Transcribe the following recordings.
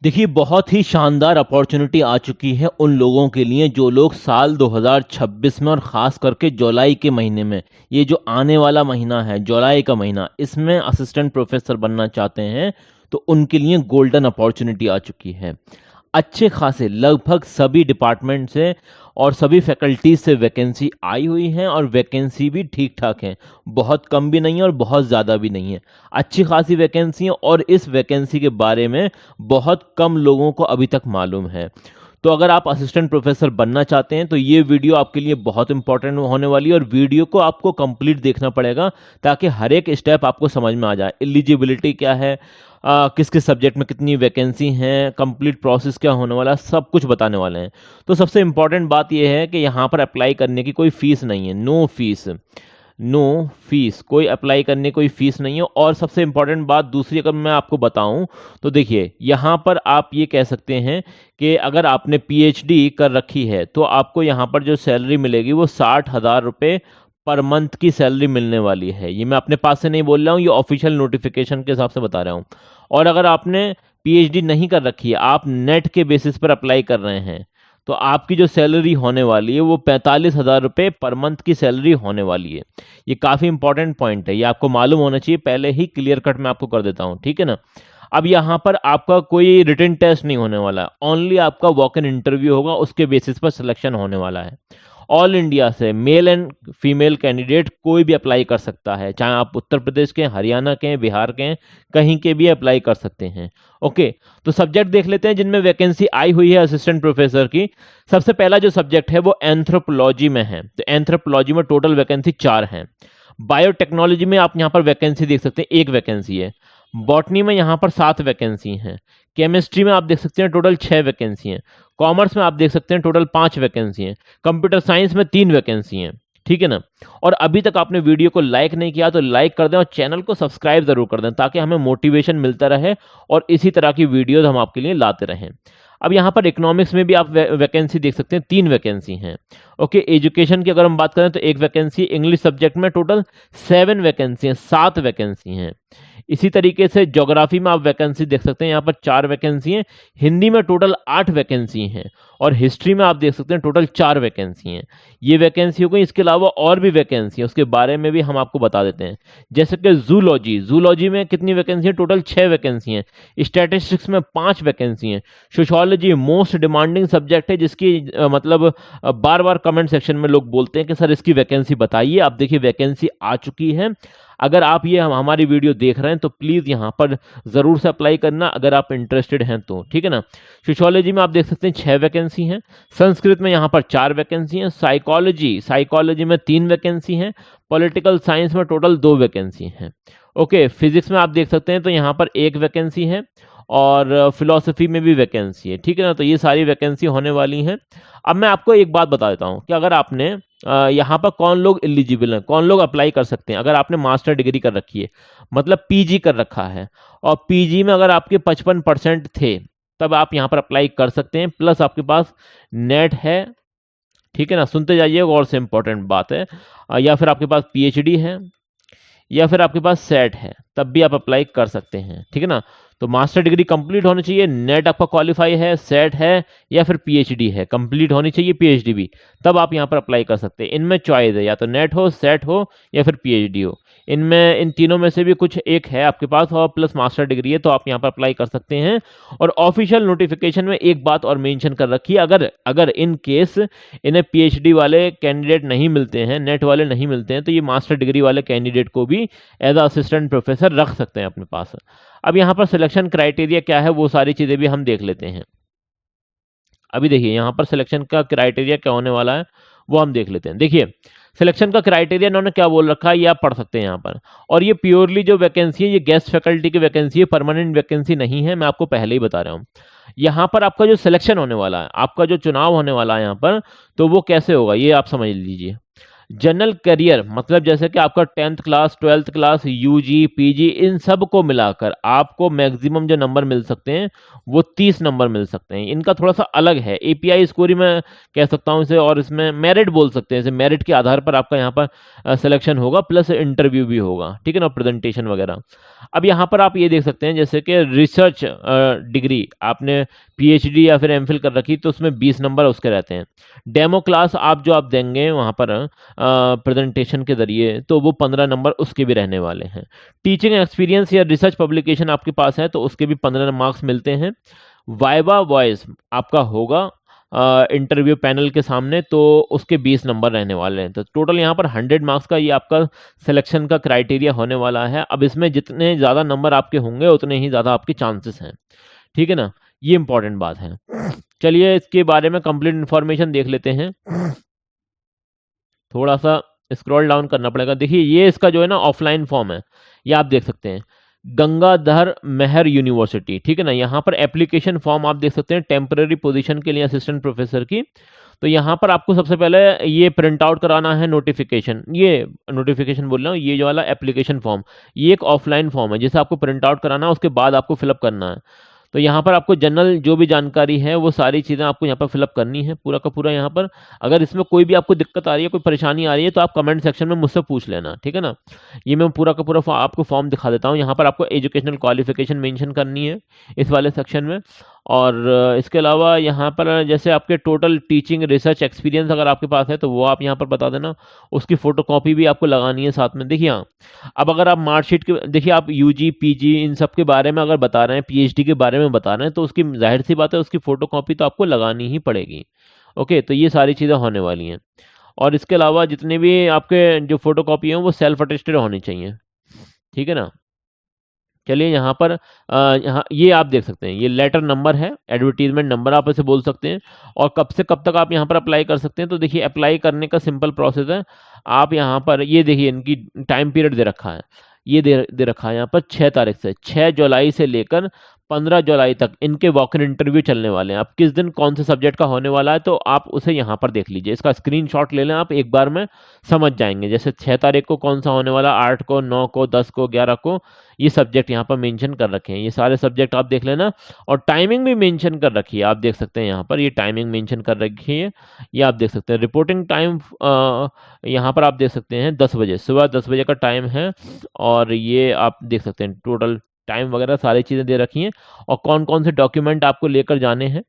देखिए, बहुत ही शानदार अपॉर्चुनिटी आ चुकी है उन लोगों के लिए जो लोग साल 2026 में और ख़ास करके जुलाई के महीने में, ये जो आने वाला महीना है जुलाई का महीना, इसमें असिस्टेंट प्रोफेसर बनना चाहते हैं। तो उनके लिए गोल्डन अपॉर्चुनिटी आ चुकी है। अच्छे खासे लगभग सभी डिपार्टमेंट से और सभी फैकल्टीज से वैकेंसी आई हुई हैं और वैकेंसी भी ठीक ठाक है। बहुत कम भी नहीं है और बहुत ज़्यादा भी नहीं है। अच्छी खासी वैकेंसी है और इस वैकेंसी के बारे में बहुत कम लोगों को अभी तक मालूम है। तो अगर आप असिस्टेंट प्रोफेसर बनना चाहते हैं तो ये वीडियो आपके लिए बहुत इंपॉर्टेंट होने वाली है और वीडियो को आपको कंप्लीट देखना पड़ेगा ताकि हर एक स्टेप आपको समझ में आ जाए। एलिजिबिलिटी क्या है, किस किस सब्जेक्ट में कितनी वैकेंसी हैं, कंप्लीट प्रोसेस क्या होने वाला है, सब कुछ बताने वाले हैं। तो सबसे इम्पॉर्टेंट बात यह है कि यहाँ पर अप्लाई करने की कोई फ़ीस नहीं है। नो फीस, नो फीस, कोई अप्लाई करने कोई फ़ीस नहीं है। और सबसे इम्पॉर्टेंट बात दूसरी अगर मैं आपको बताऊं तो देखिए, यहाँ पर आप ये कह सकते हैं कि अगर आपने पीएचडी कर रखी है तो आपको यहाँ पर जो सैलरी मिलेगी वो 60,000 रुपये पर मंथ की सैलरी मिलने वाली है। ये मैं अपने पास से नहीं बोल रहा हूँ, ये ऑफिशियल नोटिफिकेशन के हिसाब से बता रहा हूँ। और अगर आपने पीएचडी नहीं कर रखी है, आप नेट के बेसिस पर अप्लाई कर रहे हैं, तो आपकी जो सैलरी होने वाली है वो 45,000 रुपये पर मंथ की सैलरी होने वाली है। ये काफ़ी इंपॉर्टेंट पॉइंट है, ये आपको मालूम होना चाहिए। पहले ही क्लियर कट मैं आपको कर देता हूँ, ठीक है ना। अब यहाँ पर आपका कोई रिटन टेस्ट नहीं होने वाला, ओनली आपका वॉक इन इंटरव्यू होगा, उसके बेसिस पर सिलेक्शन होने वाला है। ऑल इंडिया से मेल एंड फीमेल कैंडिडेट कोई भी अप्लाई कर सकता है, चाहे आप उत्तर प्रदेश के, हरियाणा के, बिहार के, कहीं के भी अप्लाई कर सकते हैं। ओके, तो सब्जेक्ट देख लेते हैं जिनमें वैकेंसी आई हुई है असिस्टेंट प्रोफेसर की। सबसे पहला जो सब्जेक्ट है वो एंथ्रोपोलॉजी में है। तो एंथ्रोपोलॉजी में टोटल वैकेंसी 4 हैं। बायोटेक्नोलॉजी में आप यहाँ पर वैकेंसी देख सकते हैं, 1 वैकेंसी है। बॉटनी में यहाँ पर 7 वैकेंसी हैं। केमिस्ट्री में आप देख सकते हैं टोटल 6 वैकेंसी हैं। कॉमर्स में आप देख सकते हैं टोटल 5 वैकेंसी हैं। कंप्यूटर साइंस में 3 वैकेंसी हैं, ठीक है ना। और अभी तक आपने वीडियो को लाइक नहीं किया तो लाइक कर दें और चैनल को सब्सक्राइब जरूर कर दें ताकि हमें मोटिवेशन मिलता रहे और इसी तरह की वीडियोज हम आपके लिए लाते रहें। अब यहाँ पर इकोनॉमिक्स में भी आप वैकेंसी देख सकते हैं, 3 वैकेंसी हैं। ओके, एजुकेशन की अगर हम बात करें तो 1 वैकेंसी, इंग्लिश सब्जेक्ट में टोटल 7 वैकेंसी हैं, 7 वैकेंसी हैं। इसी तरीके से ज्योग्राफी में आप वैकेंसी देख सकते हैं, यहाँ पर 4 वैकेंसी हैं। हिंदी में टोटल 8 वैकेंसी हैं और हिस्ट्री में आप देख सकते हैं टोटल 4 वैकेंसी हैं। ये वैकेंसी हो गई, इसके अलावा और भी वैकेंसी है, उसके बारे में भी हम आपको बता देते हैं। जैसे कि जूलॉजी, जूलॉजी में कितनी वैकेंसी है, टोटल 6 वैकेंसी हैं। स्टैटिस्टिक्स में 5 वैकेंसी हैं। सोशियोलॉजी मोस्ट डिमांडिंग सब्जेक्ट है, जिसकी मतलब बार बार कमेंट सेक्शन में लोग बोलते हैं कि सर इसकी वैकेंसी बताइए। आप देखिए वैकेंसी आ चुकी है। अगर आप ये हमारी वीडियो देख रहे हैं तो प्लीज़ यहाँ पर ज़रूर से अप्लाई करना अगर आप इंटरेस्टेड हैं तो, ठीक है ना। सोशियोलॉजी में आप देख सकते हैं 6 वैकेंसी हैं। संस्कृत में यहाँ पर 4 वैकेंसी हैं। साइकोलॉजी में 3 वैकेंसी हैं। पॉलिटिकल साइंस में टोटल 2 वैकेंसी हैं। ओके, फिजिक्स में आप देख सकते हैं तो यहाँ पर 1 वैकेंसी है और फिलॉसफी में भी वैकेंसी है, ठीक है ना। तो ये सारी वैकेंसी होने वाली हैं। अब मैं आपको एक बात बता देता हूँ कि अगर आपने यहाँ पर कौन लोग एलिजिबल हैं, कौन लोग अप्लाई कर सकते हैं। अगर आपने मास्टर डिग्री कर रखी है, मतलब पीजी कर रखा है, और पीजी में अगर आपके 55% थे तब आप यहाँ पर अप्लाई कर सकते हैं। प्लस आपके पास नेट है, ठीक है ना, सुनते जाइए और से इंपॉर्टेंट बात है। या फिर आपके पास पीएचडी है या फिर आपके पास सेट है, तब भी आप अप्लाई कर सकते हैं, ठीक है ना। तो मास्टर डिग्री कंप्लीट होनी चाहिए, नेट आपका क्वालिफाई है, सेट है या फिर पीएचडी है, कंप्लीट होनी चाहिए पीएचडी भी, तब आप यहाँ पर अप्लाई कर सकते हैं। इनमें चॉइस है, या तो नेट हो, सेट हो या फिर पीएचडी हो। इनमें इन तीनों में से भी कुछ एक है आपके पास और प्लस मास्टर डिग्री है, तो आप यहाँ पर अप्लाई कर सकते हैं। और ऑफिशियल नोटिफिकेशन में एक बात और मेंशन कर रखी है, अगर इन केस इन्हें पीएचडी वाले कैंडिडेट नहीं मिलते हैं, नेट वाले नहीं मिलते हैं, तो ये मास्टर डिग्री वाले कैंडिडेट को भी एज असिस्टेंट प्रोफेसर रख सकते हैं अपने पास। अब यहाँ पर सिलेक्शन क्राइटेरिया क्या है वो सारी चीज़ें भी हम देख लेते हैं। अभी देखिए यहाँ पर सिलेक्शन का क्राइटेरिया क्या होने वाला है वो हम देख लेते हैं। देखिए सिलेक्शन का क्राइटेरिया इन्होंने क्या बोल रखा है ये आप पढ़ सकते हैं यहाँ पर। और ये प्योरली जो वैकेंसी है ये गेस्ट फैकल्टी की वैकेंसी है, परमानेंट वैकेंसी नहीं है, मैं आपको पहले ही बता रहा हूँ। यहाँ पर आपका जो सिलेक्शन होने वाला है, आपका जो चुनाव होने वाला है यहाँ पर, तो वो कैसे होगा ये आप समझ लीजिए। जनरल करियर मतलब जैसे कि आपका 10th class 12th class UG PG इन सब को मिलाकर आपको मैक्सिमम जो नंबर मिल सकते हैं वो 30 नंबर मिल सकते हैं। इनका थोड़ा सा अलग है, एपीआई स्कोर मैं कह सकता हूँ इसे, और इसमें मेरिट बोल सकते हैं, इसे मेरिट के आधार पर आपका यहाँ पर सिलेक्शन होगा, प्लस इंटरव्यू भी होगा, ठीक है ना, प्रेजेंटेशन वगैरह। अब यहाँ पर आप ये देख सकते हैं जैसे कि रिसर्च डिग्री आपने पीएचडी या फिर एमफिल कर रखी तो उसमें 20 नंबर उसके रहते हैं। डेमो क्लास आप देंगे वहाँ पर प्रेजेंटेशन के जरिए तो वो 15 नंबर उसके भी रहने वाले हैं। टीचिंग एक्सपीरियंस या रिसर्च पब्लिकेशन आपके पास है तो उसके भी 15 मार्क्स मिलते हैं। वाइवा वॉइस आपका होगा इंटरव्यू पैनल के सामने तो उसके 20 नंबर रहने वाले हैं। तो टोटल यहाँ पर 100 मार्क्स का ये आपका सिलेक्शन का क्राइटेरिया होने वाला है। अब इसमें जितने ज़्यादा नंबर आपके होंगे उतने ही ज़्यादा आपके चांसेस हैं, ठीक है ना, ये इंपॉर्टेंट बात है। चलिए इसके बारे में कंप्लीट इन्फॉर्मेशन देख लेते हैं। थोड़ा सा स्क्रॉल डाउन करना पड़ेगा। देखिए ये इसका जो है ना ऑफलाइन फॉर्म है, ये आप देख सकते हैं, गंगाधर मेहर यूनिवर्सिटी, ठीक है ना। यहाँ पर एप्लीकेशन फॉर्म आप देख सकते हैं टेम्पररी पोजीशन के लिए असिस्टेंट प्रोफेसर की। तो यहाँ पर आपको सबसे पहले ये प्रिंट आउट कराना है नोटिफिकेशन, ये नोटिफिकेशन बोल रहा हूँ, ये जो वाला एप्लीकेशन फॉर्म ये एक ऑफलाइन फॉर्म है जिसे आपको प्रिंट आउट कराना है, उसके बाद आपको फिलअप करना है। तो यहाँ पर आपको जनरल जो भी जानकारी है वो सारी चीज़ें आपको यहाँ पर फिलअप करनी है पूरा का पूरा यहाँ पर। अगर इसमें कोई भी आपको दिक्कत आ रही है, कोई परेशानी आ रही है तो आप कमेंट सेक्शन में मुझसे पूछ लेना, ठीक है ना। ये मैं पूरा का पूरा आपको फॉर्म दिखा देता हूँ। यहाँ पर आपको एजुकेशनल क्वालिफिकेशन मेंशन करनी है इस वाले सेक्शन में। और इसके अलावा यहाँ पर जैसे आपके टोटल टीचिंग रिसर्च एक्सपीरियंस अगर आपके पास है तो वो आप यहाँ पर बता देना, उसकी फ़ोटोकॉपी भी आपको लगानी है साथ में। देखिए हाँ, अब अगर आप मार्कशीट के देखिए आप यूजी पीजी इन सब के बारे में अगर बता रहे हैं, पीएचडी के बारे में बता रहे हैं तो उसकी जाहिर सी बात है उसकी फ़ोटोकॉपी तो आपको लगानी ही पड़ेगी। ओके, तो ये सारी चीज़ें होने वाली हैं। और इसके अलावा जितने भी आपके जो फ़ोटोकॉपी हैं वो सेल्फ अटेस्टेड होनी चाहिए, ठीक है ना। चलिए यहाँ पर यहाँ ये आप देख सकते हैं, ये लेटर नंबर है, एडवर्टीजमेंट नंबर आप इसे बोल सकते हैं। और कब से कब तक आप यहाँ पर अप्लाई कर सकते हैं, तो देखिए अप्लाई करने का सिंपल प्रोसेस है। आप यहाँ पर ये देखिए इनकी टाइम पीरियड दे रखा है, ये दे रखा है यहाँ पर 6 तारीख से 6 जुलाई से लेकर 15 जुलाई तक इनके वॉक इन इंटरव्यू चलने वाले हैं। आप किस दिन कौन से सब्जेक्ट का होने वाला है तो आप उसे यहाँ पर देख लीजिए, इसका स्क्रीनशॉट ले लें, आप एक बार में समझ जाएंगे। जैसे 6 तारीख को कौन सा होने वाला, 8 को, 9 को, 10 को, 11 को, ये सब्जेक्ट यहाँ पर मेंशन कर रखे हैं। ये सारे सब्जेक्ट आप देख लेना और टाइमिंग भी मेंशन कर रखी है, आप देख सकते हैं यहाँ पर ये टाइमिंग मेंशन कर रखी है। ये आप देख सकते हैं रिपोर्टिंग टाइम यहाँ पर आप देख सकते हैं 10 बजे, सुबह 10 बजे का टाइम है। और ये आप देख सकते हैं टोटल टाइम वगैरह सारी चीज़ें दे रखी हैं और कौन कौन से डॉक्यूमेंट आपको लेकर जाने हैं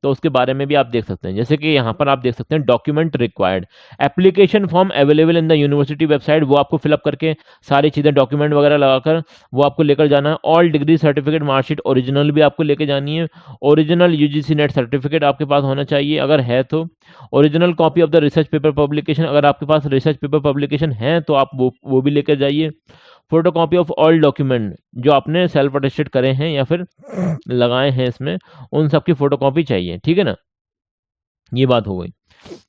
तो उसके बारे में भी आप देख सकते हैं। जैसे कि यहाँ पर आप देख सकते हैं document required, application form available in the university website, वो आपको फिलअप करके सारी चीज़ें डॉक्यूमेंट वगैरह लगाकर वो आपको लेकर जाना है। All degree certificate marksheet original भी आपको लेकर जानी है। ओरिजिनल यूजीसी नेट सर्टिफिकेट आपके पास होना चाहिए अगर है तो। Original copy of the research paper publication, अगर आपके पास रिसर्च पेपर पब्लिकेशन है तो आप वो भी लेकर जाइए। फोटोकॉपी ऑफ ऑल डॉक्यूमेंट जो आपने सेल्फ अटेस्टेड करे हैं या फिर लगाए हैं इसमें, उन सब की फोटोकॉपी चाहिए, ठीक है ना। ये बात हो गई।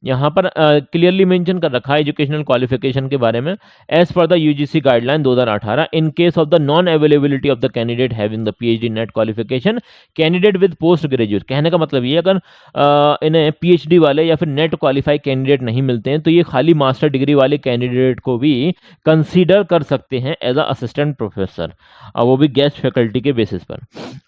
यहाँ पर क्लियरली मेंशन कर रखा है एजुकेशनल क्वालिफिकेशन के बारे में, as per the UGC guideline 2018 in case of the non availability of the candidate having the PhD NET qualification, candidate with post graduate. कहने का मतलब ये अगर इन्हें पीएचडी वाले या फिर नेट क्वालिफाई कैंडिडेट नहीं मिलते हैं तो ये खाली मास्टर डिग्री वाले कैंडिडेट को भी कंसीडर कर सकते हैं एज अ असिस्टेंट प्रोफेसर, और वो भी गेस्ट फैकल्टी के बेसिस पर।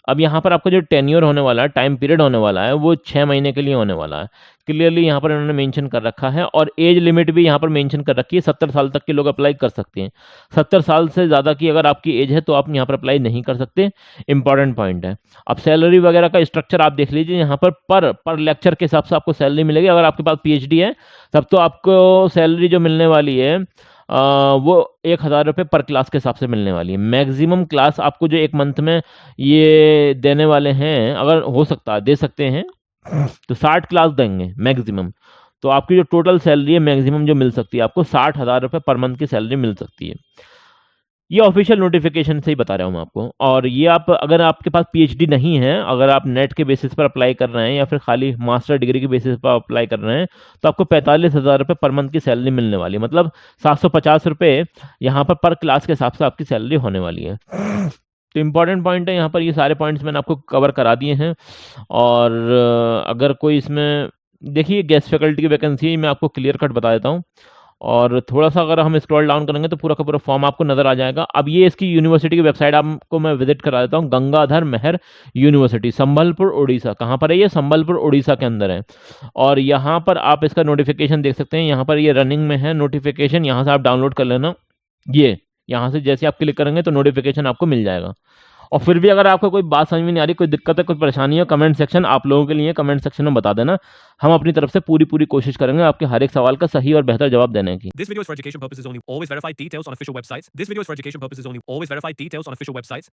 अब यहाँ पर आपका जो टेन्योर होने वाला है, टाइम पीरियड होने वाला है, वो 6 महीने के लिए होने वाला है। क्लियरली यहाँ पर इन्होंने मेंशन कर रखा है और एज लिमिट भी यहाँ पर मेंशन कर रखी है, 70 साल तक के लोग अप्लाई कर सकते हैं। 70 साल से ज़्यादा की अगर आपकी एज है तो आप यहाँ पर अप्लाई नहीं कर सकते, इंपॉर्टेंट पॉइंट है। अब सैलरी वगैरह का स्ट्रक्चर आप देख लीजिए, यहाँ पर लेक्चर के हिसाब से आपको सैलरी मिलेगी। अगर आपके पास पीएचडी है तब तो आपको सैलरी जो मिलने वाली है वो 1000 रुपये पर क्लास के हिसाब से मिलने वाली है। मैक्सिमम क्लास आपको जो एक मंथ में ये देने वाले हैं, अगर हो सकता है दे सकते हैं तो 60 क्लास देंगे मैक्सिमम। तो आपकी जो टोटल सैलरी है मैक्सिमम जो मिल सकती है आपको 60,000 रुपये पर मंथ की सैलरी मिल सकती है। ये ऑफिशियल नोटिफिकेशन से ही बता रहा हूँ मैं आपको। और ये आप अगर आपके पास पीएचडी नहीं है, अगर आप नेट के बेसिस पर अप्लाई कर रहे हैं या फिर खाली मास्टर डिग्री के बेसिस पर अप्लाई कर रहे हैं तो आपको 45,000 रुपये पर मंथ की सैलरी मिलने वाली है। मतलब 750 रुपये यहाँ पर क्लास के हिसाब से आपकी सैलरी होने वाली है। तो इम्पॉर्टेंट पॉइंट है यहाँ पर, ये सारे पॉइंट्स मैंने आपको कवर करा दिए हैं। और अगर कोई इसमें देखिए गेस्ट फैकल्टी की वैकेंसी मैं आपको क्लियर कट बता देता हूँ। और थोड़ा-सा अगर हम स्क्रॉल डाउन करेंगे तो पूरा का पूरा फॉर्म आपको नज़र आ जाएगा। अब ये इसकी यूनिवर्सिटी की वेबसाइट आपको मैं विज़िट करा देता हूँ, गंगाधर मेहर यूनिवर्सिटी, संबलपुर, ओडिशा। कहाँ पर है ये? संबलपुर, ओडिशा के अंदर है। और यहाँ पर आप इसका नोटिफ़िकेशन देख सकते हैं, यहाँ पर ये रनिंग में है नोटिफ़िकेशन, यहाँ से आप डाउनलोड कर लेना। ये, यहाँ से जैसे आप क्लिक करेंगे तो नोटिफ़िकेशन आपको मिल जाएगा। और फिर भी अगर आपको कोई बात समझ में नहीं आ रही, कोई दिक्कत है, कोई परेशानी है, कमेंट सेक्शन आप लोगों के लिए कमेंट सेक्शन में बता देना। हम अपनी तरफ से पूरी कोशिश करेंगे आपके हर एक सवाल का सही और बेहतर जवाब देने की। This video is for education purposes only. Always verify details on official websites. This video is for education purposes only. Always verify details on official websites.